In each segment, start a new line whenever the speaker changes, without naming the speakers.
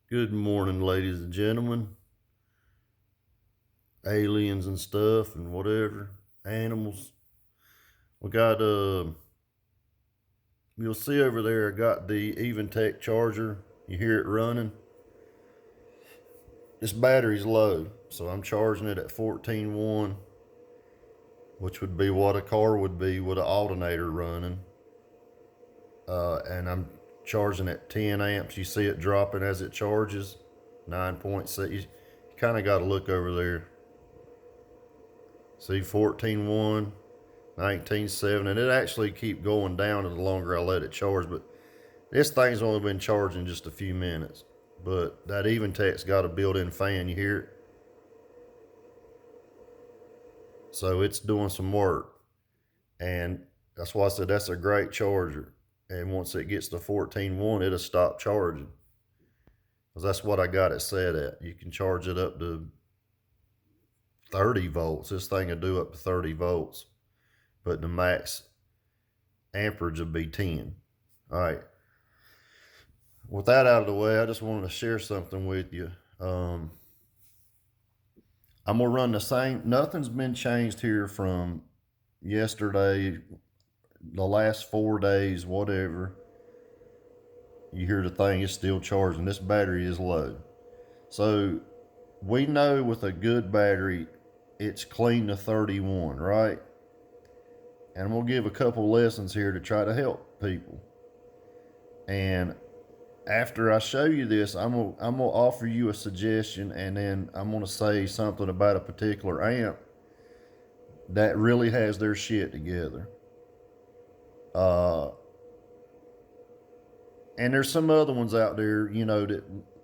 Good morning, ladies and gentlemen, aliens and stuff, and whatever, animals. We got, you'll see over there, I got the Eventech charger. You hear it running. This battery's low, so I'm charging it at 14.1, which would be what a car would be with an alternator running. And I'm charging at 10 amps. You see it dropping as it charges, 9.6. You kind of got to look over there. See 14.1, 19.7, and it actually keep going down the longer I let it charge. But this thing's only been charging just a few minutes. But that Eventech's got a built-in fan. You hear it? So it's doing some work, and that's why I said that's a great charger. And once it gets to 14.1, it'll stop charging. Because that's what I got it set at. You can charge it up to 30 volts. This thing will do up to 30 volts, but the max amperage will be 10. All right. With that out of the way, I just wanted to share something with you. I'm gonna run the same. Nothing's been changed here from yesterday, the last 4 days, whatever. You hear the thing is still charging. This battery is low, so we know with a good battery, it's clean to 31, right? And we'll give a couple lessons here to try to help people. And after I show you this, I'm gonna offer you a suggestion, and then I'm gonna say something about a particular amp that really has their shit together. Uh, and there's some other ones out there,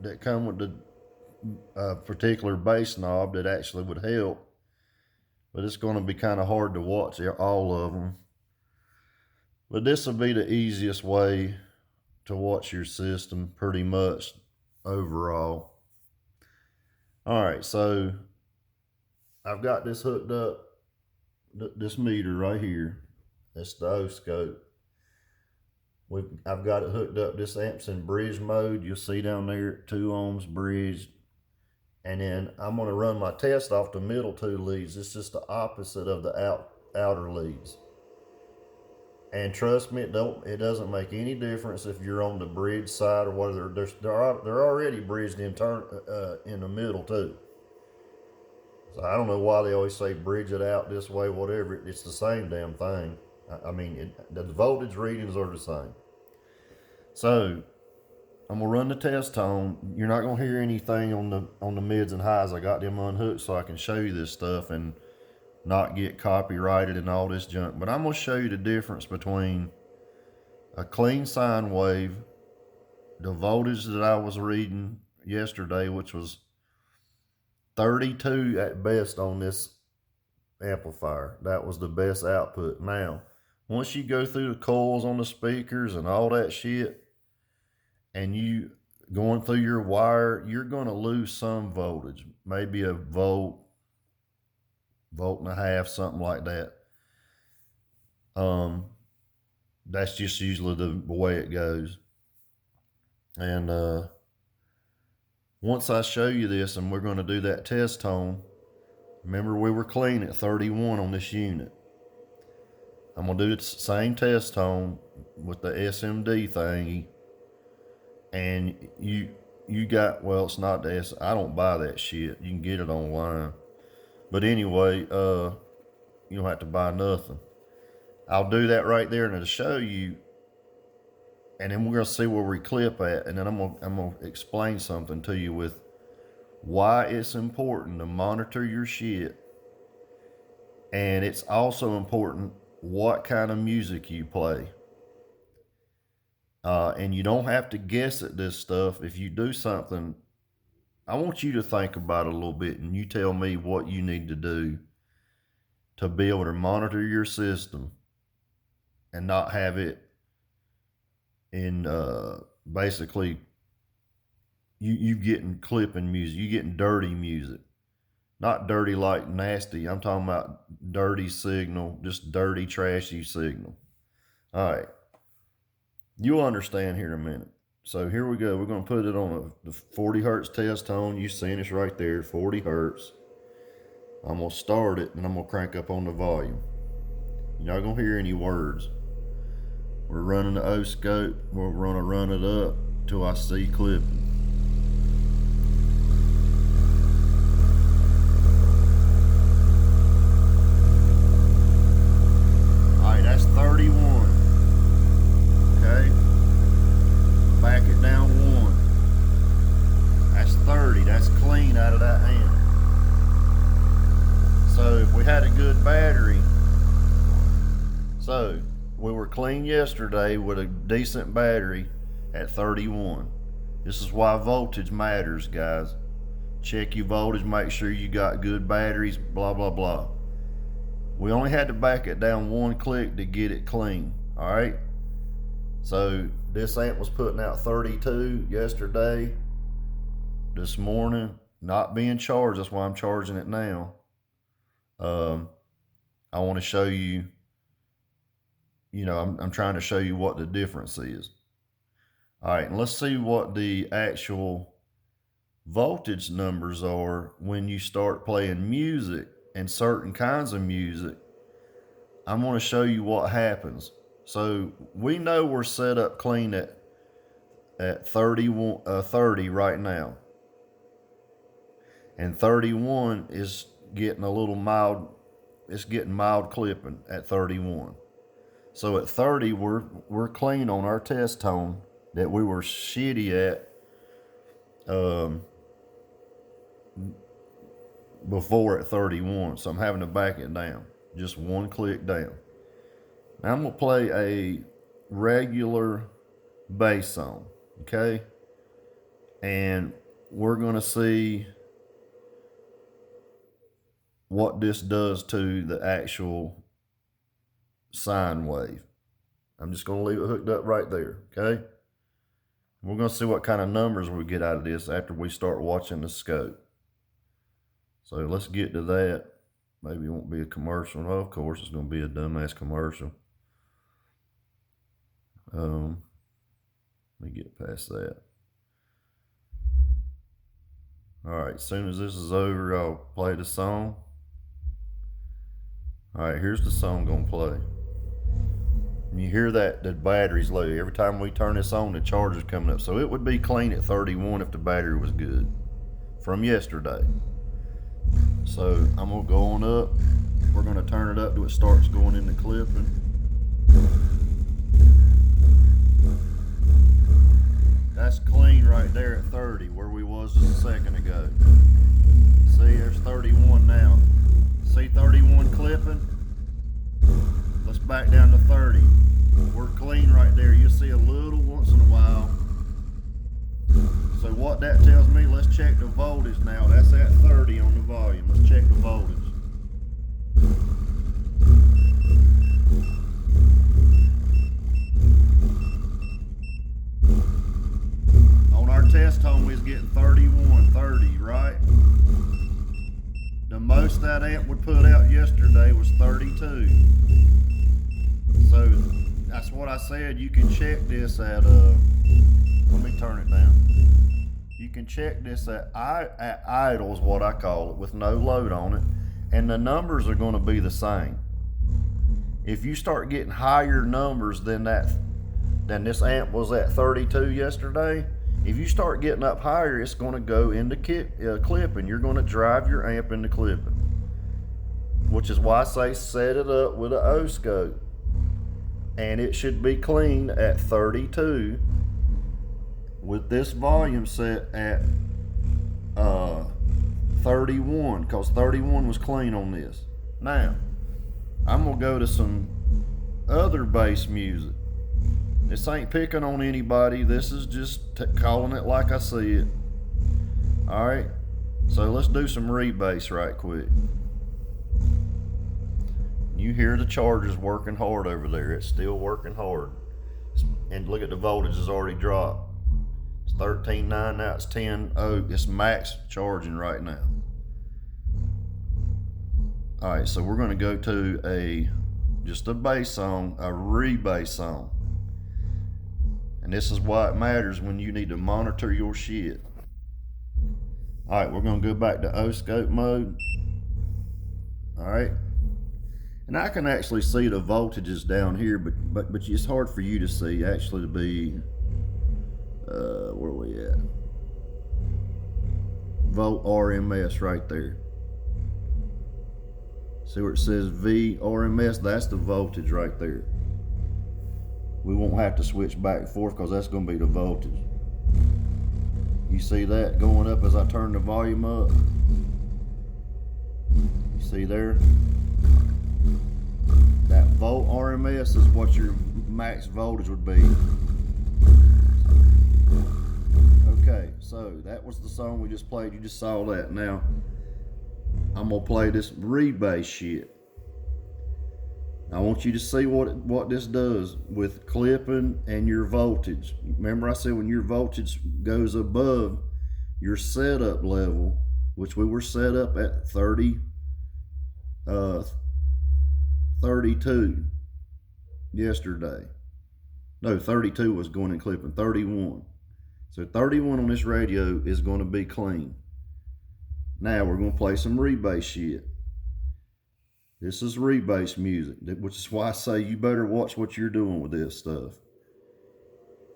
that come with the particular bass knob that actually would help, but it's going to be kind of hard to watch all of them. But this will be the easiest way to watch your system, pretty much overall. All right, so I've got this hooked up, this meter right here. That's the O scope. I've got it hooked up. This amp's in bridge mode. You'll see down there 2 ohms bridged. And then I'm going to run my test off the middle 2 leads. It's just the opposite of the outer leads. And trust me, it doesn't make any difference if you're on the bridge side or whether they're already bridged in the middle too. So I don't know why they always say bridge it out this way, whatever. It's the same damn thing. I mean, the voltage readings are the same. So I'm gonna run the test tone. You're not gonna hear anything on the mids and highs. I got them unhooked so I can show you this stuff and not get copyrighted and all this junk. But I'm gonna show you the difference between a clean sine wave, the voltage that I was reading yesterday, which was 32 at best on this amplifier. That was the best output. Now, once you go through the coils on the speakers and all that shit, and you going through your wire, you're going to lose some voltage, maybe a volt and a half, something like that. That's just usually the way it goes. And once I show you this, and we're going to do that test tone, remember we were clean at 31 on this unit. I'm going to do the same test tone with the SMD thingy, and you got, well, it's not the S. I don't buy that shit. You can get it online. But anyway, you don't have to buy nothing. I'll do that right there and it'll show you, and then we're gonna see where we clip at, and then I'm gonna explain something to you with why it's important to monitor your shit, and it's also important what kind of music you play. And you don't have to guess at this stuff. If you do something, I want you to think about it a little bit, and you tell me what you need to do to be able to monitor your system and not have it in basically you getting clipping music, you getting dirty music. Not dirty like nasty. I'm talking about dirty signal, just dirty, trashy signal. All right. You'll understand here in a minute. So here we go. We're going to put it on the 40 hertz test tone. You seen it's right there, 40 hertz. I'm going to start it and I'm going to crank up on the volume. You're not going to hear any words. We're running the O scope. We're going to run it up till I see clipping. Alright, that's 31. Okay. Back it down 1. That's 30. That's clean out of that amp. So if we had a good battery, so we were clean yesterday with a decent battery at 31. This is why voltage matters, guys. Check your voltage, make sure you got good batteries, blah, blah, blah. We only had to back it down 1 click to get it clean, all right? So this amp was putting out 32 yesterday. This morning, not being charged, that's why I'm charging it now. I want to show you, I'm trying to show you what the difference is. All right, and let's see what the actual voltage numbers are when you start playing music and certain kinds of music. I'm going to show you what happens. So we know we're set up clean at 30 right now. And 31 is getting a little mild, it's getting mild clipping at 31. So at 30, we're clean on our test tone that we were shitty at before at 31. So I'm having to back it down, just 1 click down. Now I'm gonna play a regular bass song, okay? And we're gonna see what this does to the actual sine wave. I'm just gonna leave it hooked up right there, okay? We're gonna see what kind of numbers we get out of this after we start watching the scope. So let's get to that. Maybe it won't be a commercial. Well, of course, it's gonna be a dumbass commercial. Let me get past that. All right, as soon as this is over, I'll play the song. All right, here's the song gonna play. And you hear that the battery's low. Every time we turn this on, the charger's coming up. So it would be clean at 31 if the battery was good from yesterday. So I'm gonna go on up. We're gonna turn it up till it starts going into clipping. That's clean right there at 30, where we was just a second ago. See, there's 31 now. See 31 clipping? Let's back down to 30. We're clean right there. You'll see a little once in a while. So what that tells me, let's check the voltage now. That's at 30 on the volume. Let's check the voltage. On our test tone, we was getting 31, 30, right? The most that amp would put out yesterday was 32. So that's what I said. You can check this at let me turn it down. You can check this at idle is what I call it, with no load on it, and the numbers are going to be the same. If you start getting higher numbers than this amp was at 32 yesterday, if you start getting up higher, it's going to go into clipping. You're going to drive your amp into clipping, which is why I say set it up with an O scope. And it should be clean at 32 with this volume set at 31, because 31 was clean on this. Now, I'm going to go to some other bass music. This ain't picking on anybody. This is just calling it like I see it. All right, so let's do some rebass right quick. You hear the charger's working hard over there. It's still working hard. And look at the voltage has already dropped. It's 13.9, now it's 10.0. It's max charging right now. All right, so we're gonna go to just a bass song, a rebass song. And this is why it matters when you need to monitor your shit. All right, we're gonna go back to O-scope mode. All right. And I can actually see the voltages down here, but it's hard for you to see, actually, to be, where are we at? Volt RMS right there. See where it says V RMS? That's the voltage right there. We won't have to switch back and forth because that's going to be the voltage. You see that going up as I turn the volume up? You see there? That volt RMS is what your max voltage would be. Okay, so that was the song we just played. You just saw that. Now, I'm going to play this rebass shit. I want you to see what this does with clipping and your voltage. Remember I said when your voltage goes above your setup level, which we were set up at 32 yesterday. No, 32 was going in clipping, 31. So 31 on this radio is going to be clean. Now we're going to play some rebass shit. This is rebass music, which is why I say you better watch what you're doing with this stuff.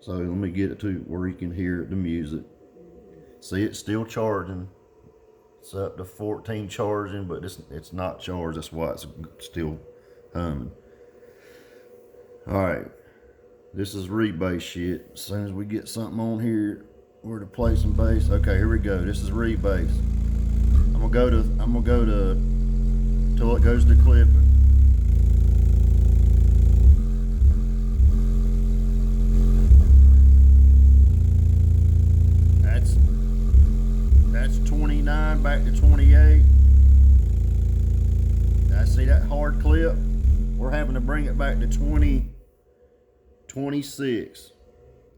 So let me get it to where you can hear the music. See, it's still charging. It's up to 14 charging, but it's not charged. That's why it's still humming. All right, this is rebass shit. As soon as we get something on here, we're to play some bass. Okay, here we go. This is rebass. I'm gonna go to till it goes to clipping. That's 29 back to 28. I see that hard clip. We're having to bring it back to 26.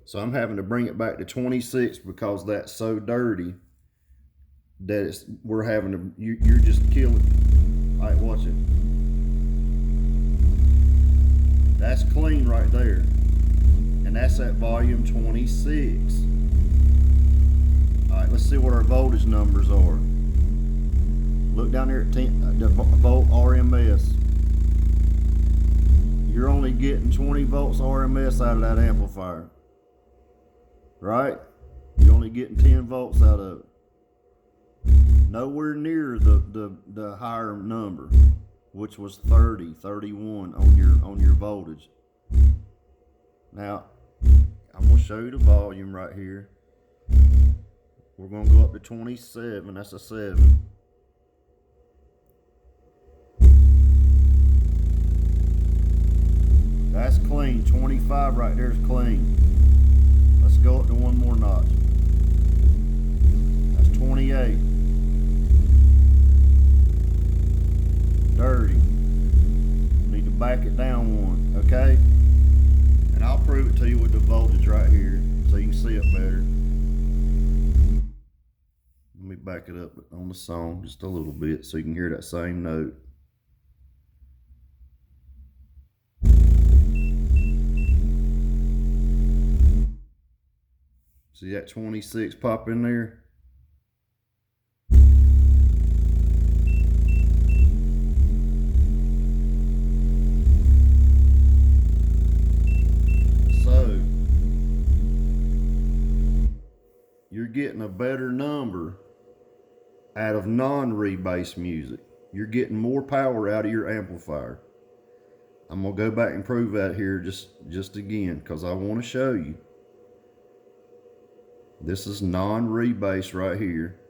So I'm having to bring it back to 26 because that's so dirty that we're having to, you're just killing. All right, watch it. That's clean right there. And that's at volume 26. All right, let's see what our voltage numbers are. Look down there at the volt RMS. You're only getting 20 volts RMS out of that amplifier. Right? You're only getting 10 volts out of it. Nowhere near the higher number, which was 30, 31 on your voltage. Now, I'm gonna show you the volume right here. We're gonna go up to 27, that's a 7. That's clean, 25 right there is clean. Let's go up to one more notch. That's 28. Dirty. Need to back it down one, okay? And I'll prove it to you with the voltage right here so you can see it better. Let me back it up on the song just a little bit so you can hear that same note. See that 26 pop in there? So, you're getting a better number out of non-rebass music. You're getting more power out of your amplifier. I'm gonna go back and prove that here just again because I want to show you. This is non-rebass right here.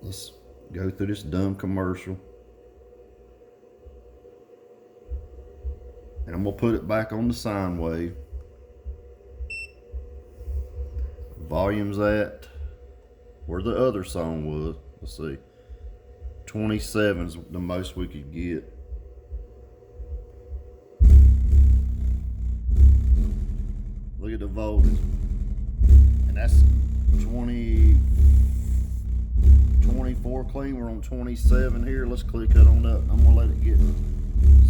Let's go through this dumb commercial. And I'm gonna put it back on the sine wave. Volume's at where the other song was. Let's see. 27's the most we could get. Look at the voltage. And that's 24 clean. We're on 27 here. Let's click it on up. I'm gonna let it get,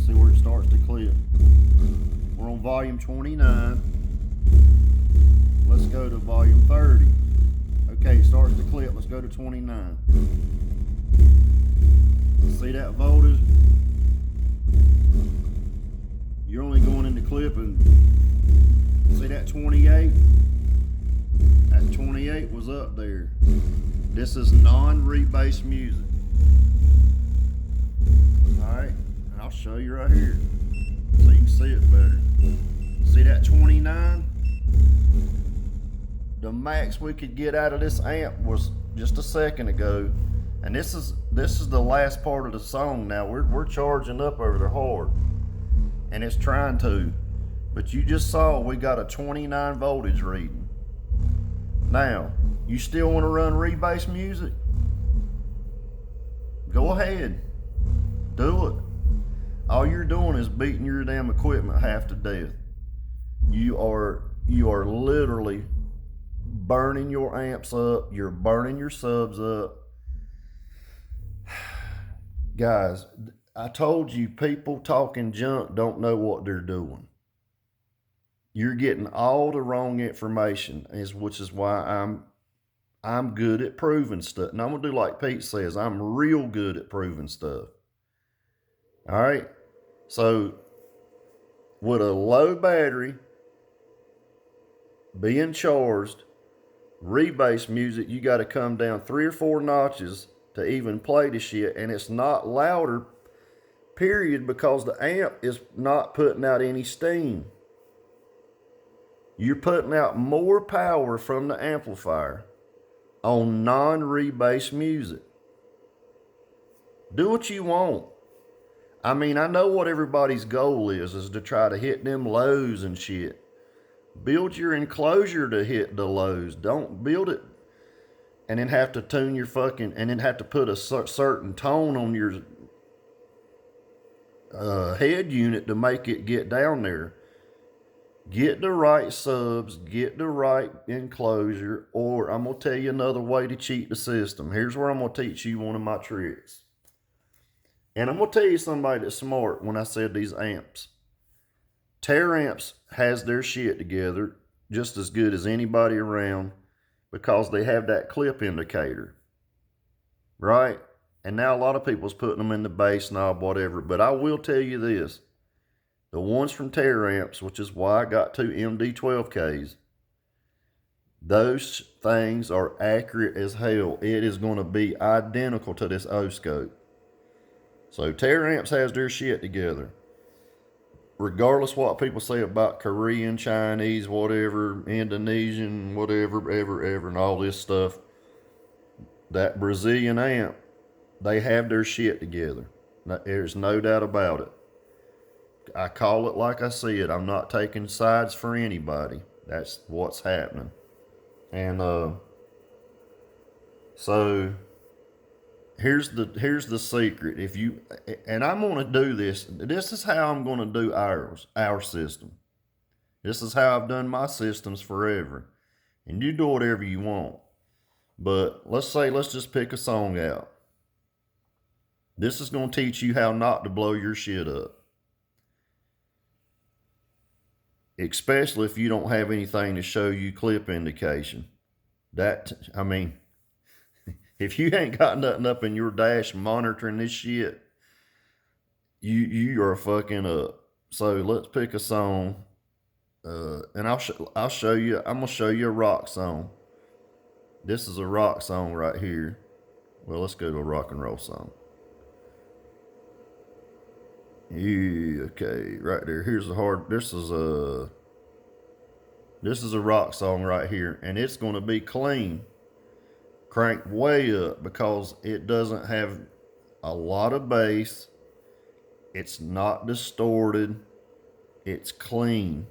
see where it starts to clip. We're on volume 29. Let's go to volume 30. Okay, it starts to clip. Let's go to 29. See that voltage? You're only going into clipping. See that 28? That 28 was up there. This is non-rebassed music. Alright, and I'll show you right here so you can see it better. See that 29? The max we could get out of this amp was just a second ago. And this is the last part of the song now. We're charging up over there hard. And it's trying to. But you just saw we got a 29 voltage reading. Now, you still want to run rebassed music? Go ahead. Do it. All you're doing is beating your damn equipment half to death. You are literally burning your amps up. You're burning your subs up. Guys, I told you, people talking junk don't know what they're doing. You're getting all the wrong information, which is why I'm good at proving stuff. And I'm gonna do like Pete says, I'm real good at proving stuff. All right. So with a low battery being charged, rebassed music, you got to come down 3 or 4 notches to even play the shit, and it's not louder, period, because the amp is not putting out any steam. You're putting out more power from the amplifier on non-rebassed music. Do what you want. I mean, I know what everybody's goal is to try to hit them lows and shit. Build your enclosure to hit the lows. Don't build it and then have to tune your and then have to put a certain tone on your head unit to make it get down there. Get the right subs, get the right enclosure, or I'm going to tell you another way to cheat the system. Here's where I'm going to teach you one of my tricks. And I'm going to tell you somebody that's smart when I said these amps. Tear Amps has their shit together just as good as anybody around because they have that clip indicator, right? And now a lot of people's putting them in the bass knob, whatever. But I will tell you this. The ones from Tear Amps, which is why I got 2 MD12Ks, those things are accurate as hell. It is going to be identical to this O-scope. So Tear Amps has their shit together. Regardless what people say about Korean, Chinese, whatever, Indonesian, whatever, ever, and all this stuff, that Brazilian amp, they have their shit together. There's no doubt about it. I call it like I see it. I'm not taking sides for anybody. That's what's happening. And so here's the secret. And I'm going to do this. This is how I'm going to do our system. This is how I've done my systems forever. And you do whatever you want. But let's just pick a song out. This is going to teach you how not to blow your shit up. Especially if you don't have anything to show you clip indication. I mean, if you ain't got nothing up in your dash monitoring this shit, you are fucking up. So let's pick a song, and I'll show you. I'm gonna show you a rock song. This is a rock song right here. Well, let's go to a rock and roll song. Yeah, okay, right there. Here's the hard. This is a rock song right here, and it's gonna be clean. Cranked way up because it doesn't have a lot of bass. It's not distorted. It's clean.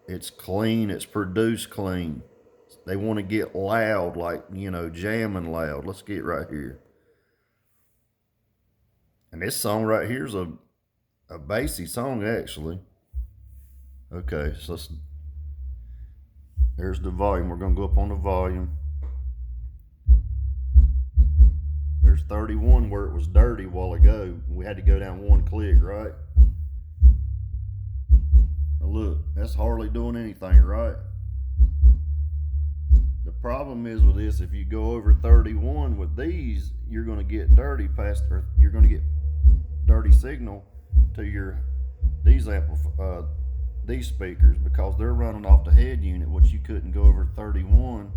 It's clean. It's produced clean. They want to get loud, like, jamming loud. Let's get right here. And this song right here is a bassy song, actually. Okay, so there's the volume. We're going to go up on the volume. There's 31 where it was dirty a while ago. We had to go down 1 click, right? look, that's hardly doing anything, right? The problem is with this, if you go over 31 with these, you're going to get dirty past, or you're going to get dirty signal to these speakers, because they're running off the head unit, which you couldn't go over 31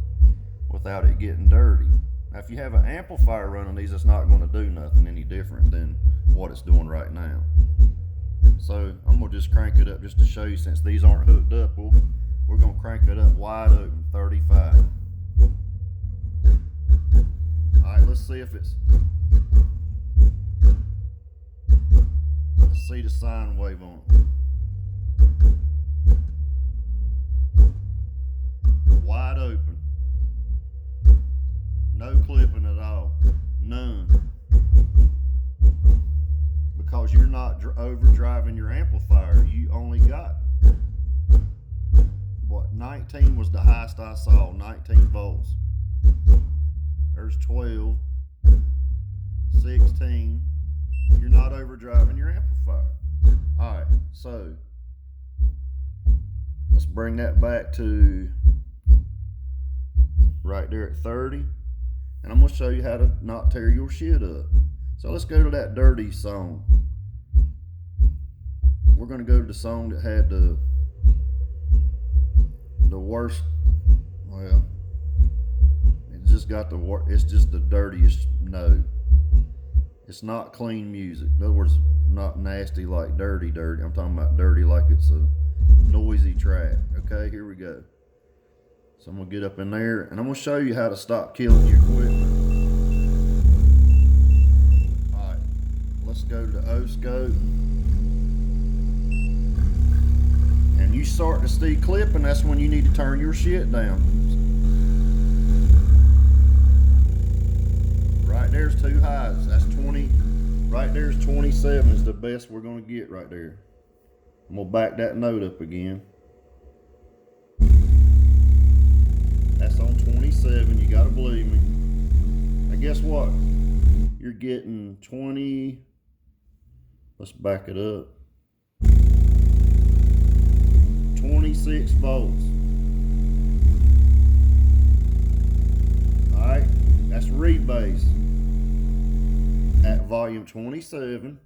without it getting dirty. Now, if you have an amplifier running these, it's not going to do nothing any different than what it's doing right now. So I'm going to just crank it up just to show you, since these aren't hooked up. We're going to crank it up wide open, 35. Alright, let's see if it's... Let's see the sine wave on it. Wide open. No clipping at all. None. Because you're not overdriving your amplifier. You only got, what, 19 was the highest I saw, 19 volts. There's 12, 16. You're not overdriving your amplifier. Alright, so let's bring that back to right there at 30. And I'm going to show you how to not tear your shit up. So let's go to that dirty song. We're going to go to the song that had the worst, well, it's just the dirtiest note. It's not clean music. In other words, not nasty like dirty. I'm talking about dirty like it's a noisy track. Okay, here we go. So I'm going to get up in there, and I'm going to show you how to stop killing your equipment. Alright, let's go to the O-scope. And you start to see clipping, that's when you need to turn your shit down. Right there's two highs. That's 20. Right there's 27 is the best we're going to get right there. I'm going to back that note up again. That's on 27. You got to believe me. Now guess what? You're getting 20. Let's back it up. 26 volts. Alright, that's rebassed at volume 27.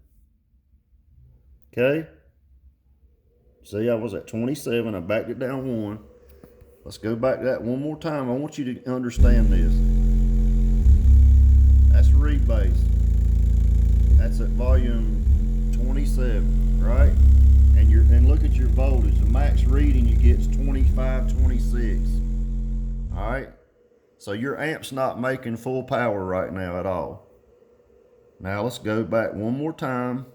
Okay? See, I was at 27. I backed it down one. Let's go back to that one more time. I want you to understand this. That's rebassed. That's at volume 27, right? And look at your voltage. The max reading you get is 25, 26. Alright? So your amp's not making full power right now at all. Now let's go back one more time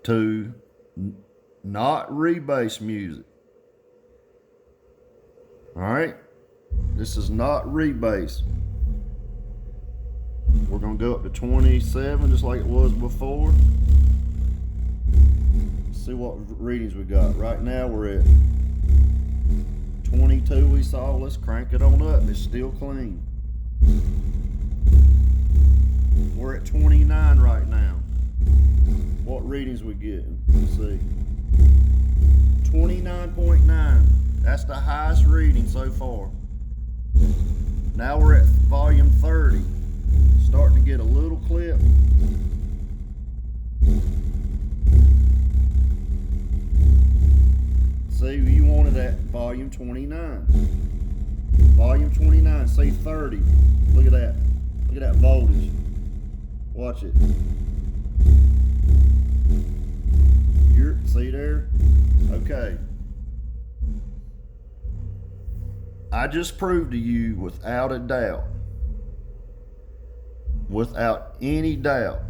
to not rebassed music. Alright? This is not rebassed. We're going to go up to 27 just like it was before. See what readings we got. Right now we're at 22 we saw. Let's crank it on up. It's still clean. We're at 29 right now. What readings we getting? Let's see. 29.9. That's the highest reading so far. Now we're at volume 30. Starting to get a little clip. See, you wanted at volume 29. Volume 29, say 30. Look at that. Look at that voltage. Watch it. See there? Okay. I just proved to you without a doubt, without any doubt,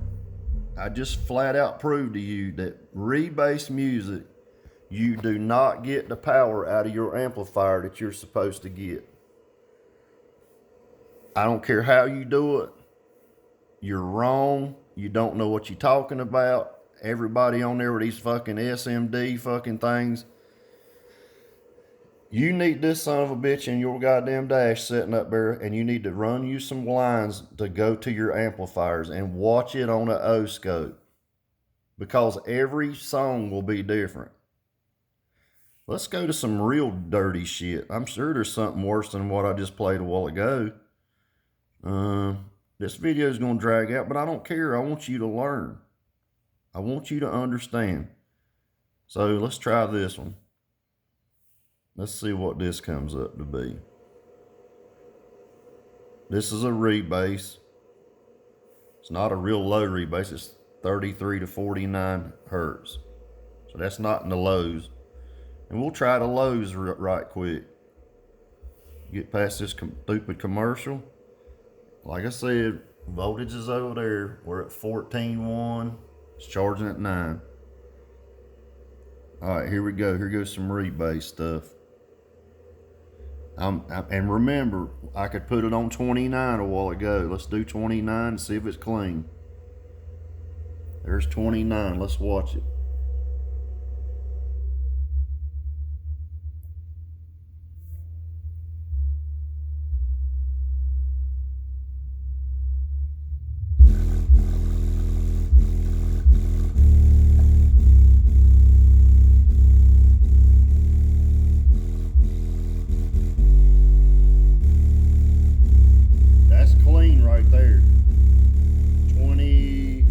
I just flat out proved to you that rebassed music, you do not get the power out of your amplifier that you're supposed to get. I don't care how you do it. You're wrong. You don't know what you're talking about. Everybody on there with these fucking SMD fucking things. You need this son of a bitch in your goddamn dash sitting up there, and you need to run you some lines to go to your amplifiers and watch it on an O-scope. because every song will be different. Let's go to some real dirty shit. I'm sure there's something worse than what I just played a while ago. This video is going to drag out, but I don't care. I want you to learn. I want you to understand. So let's try this one. Let's see what this comes up to be. This is a rebass. It's not a real low rebass. It's 33 to 49 hertz. So that's not in the lows. And we'll try the lows right quick. Get past this stupid commercial. Like I said, voltage is over there. We're at 14.1. It's charging at 9. All right, here we go. Here goes some rebass stuff. And remember, I could put it on 29 a while ago. Let's do 29 and see if it's clean. There's 29. Let's watch it. That's clean right there. 20.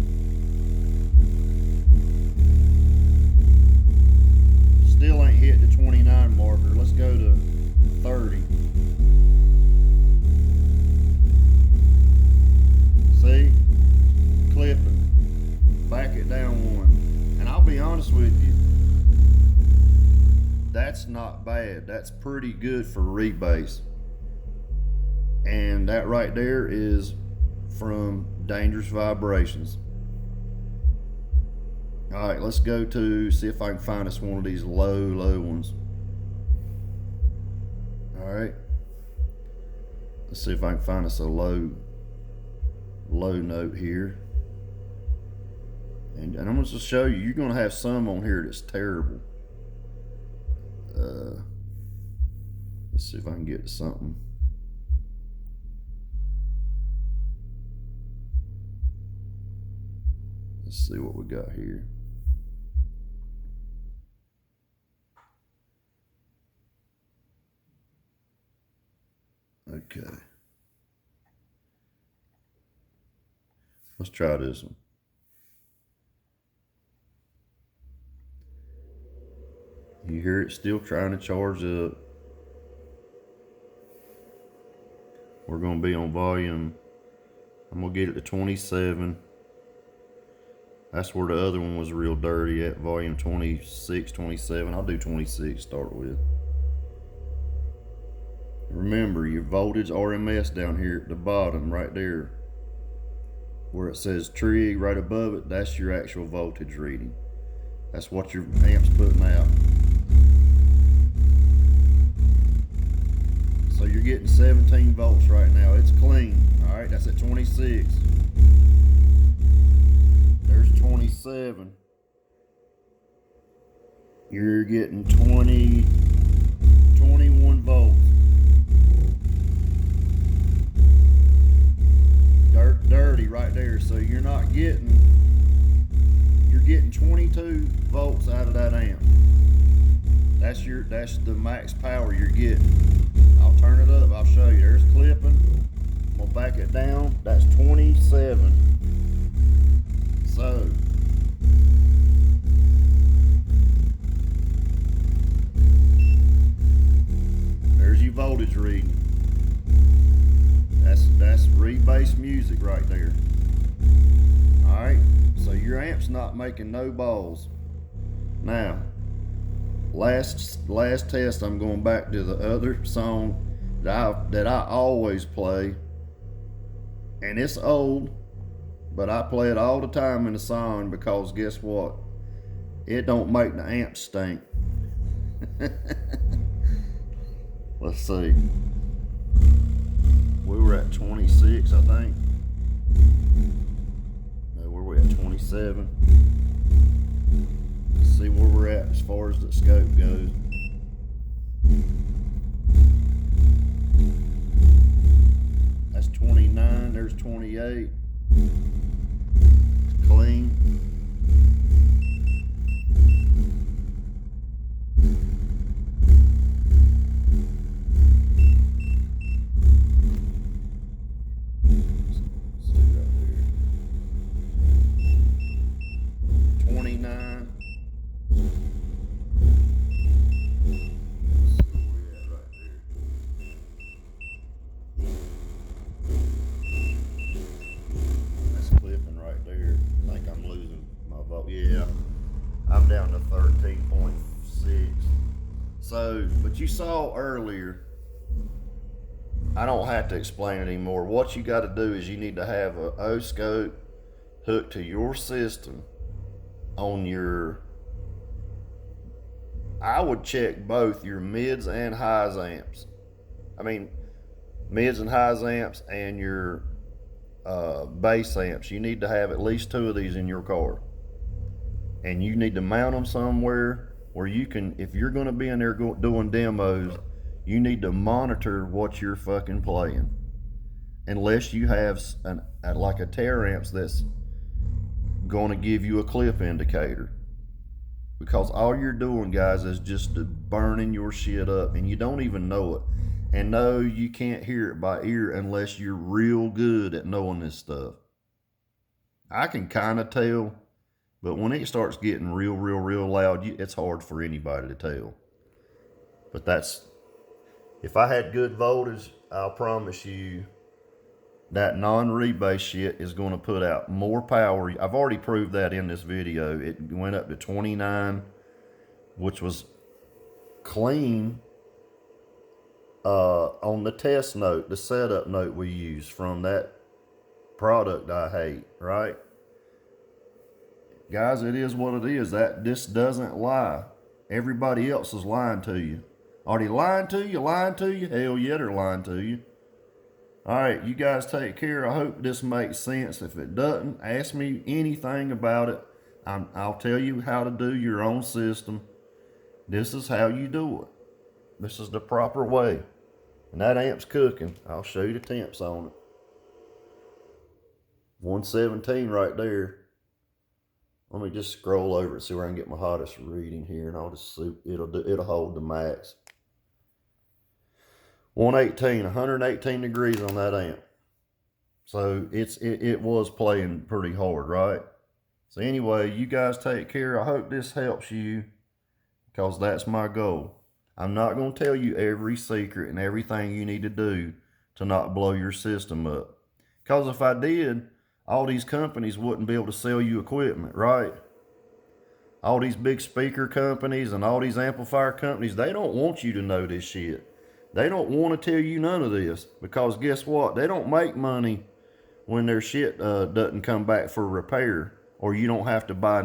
Still ain't hit the 29 marker. Let's go to 30. See? Clipping. Back it down one. And I'll be honest with you, that's not bad. That's pretty good for rebass. And that right there is from Dangerous Vibrations. All right, let's go to see if I can find us one of these low ones. All right, let's see if I can find us a low note here. And I'm going to show you, you're going to have some on here that's terrible. Let's see if I can get to something. Let's see what we got here. Okay. Let's try this one. You hear it still trying to charge up. We're going to be on volume. I'm going to get it to 27. That's where the other one was real dirty at, volume 26, 27. I'll do 26 start with. Remember, your voltage RMS down here at the bottom, right there, where it says trig right above it, that's your actual voltage reading. That's what your amp's putting out. So you're getting 17 volts right now. It's clean. All right, that's at 26. There's 27. You're getting 21 volts. Dirty right there. So you're getting 22 volts out of that amp. That's the max power you're getting. I'll turn it up, I'll show you. There's clipping. I'm gonna back it down. That's 27. So there's your voltage reading. That's rebass music right there. Alright, so your amp's not making no balls. Now, last test, I'm going back to the other song that I always play. And it's old, but I play it all the time in the song because guess what? It don't make the amp stink. Let's see. We were at 26, I think. No, where we at? 27. Let's see where we're at as far as the scope goes. That's 29. There's 28. It's clean. So, but you saw earlier, I don't have to explain it anymore. What you got to do is you need to have a O-scope hooked to your system on your, I would check both your mids and highs amps. I mean, mids and highs amps and your bass amps. You need to have at least 2 of these in your car. And you need to mount them somewhere where you can, if you're going to be in there doing demos, you need to monitor what you're fucking playing. Unless you have like a tear amps that's going to give you a clip indicator. Because all you're doing, guys, is just burning your shit up and you don't even know it. And no, you can't hear it by ear unless you're real good at knowing this stuff. I can kind of tell, but when it starts getting real loud, it's hard for anybody to tell. But that's, if I had good voltage, I'll promise you that non-rebase shit is going to put out more power. I've already proved that in this video. It went up to 29, which was clean on the test note, the setup note we use from that product I hate, right? Guys, it is what it is. This doesn't lie. Everybody else is lying to you. Are they lying to you? Lying to you? Hell yeah, they're lying to you. All right, you guys take care. I hope this makes sense. If it doesn't, ask me anything about it. I'll tell you how to do your own system. This is how you do it. This is the proper way. And that amp's cooking. I'll show you the temps on it. 117 right there. Let me just scroll over it, see where I can get my hottest reading here, and I'll just see it'll hold the max. 118 degrees on that amp. So it was playing pretty hard, right? So anyway, you guys take care. I hope this helps you, because that's my goal. I'm not going to tell you every secret and everything you need to do to not blow your system up. Because if I did, all these companies wouldn't be able to sell you equipment, right? All these big speaker companies and all these amplifier companies, they don't want you to know this shit. They don't want to tell you none of this, because guess what? They don't make money when their shit doesn't come back for repair, or you don't have to buy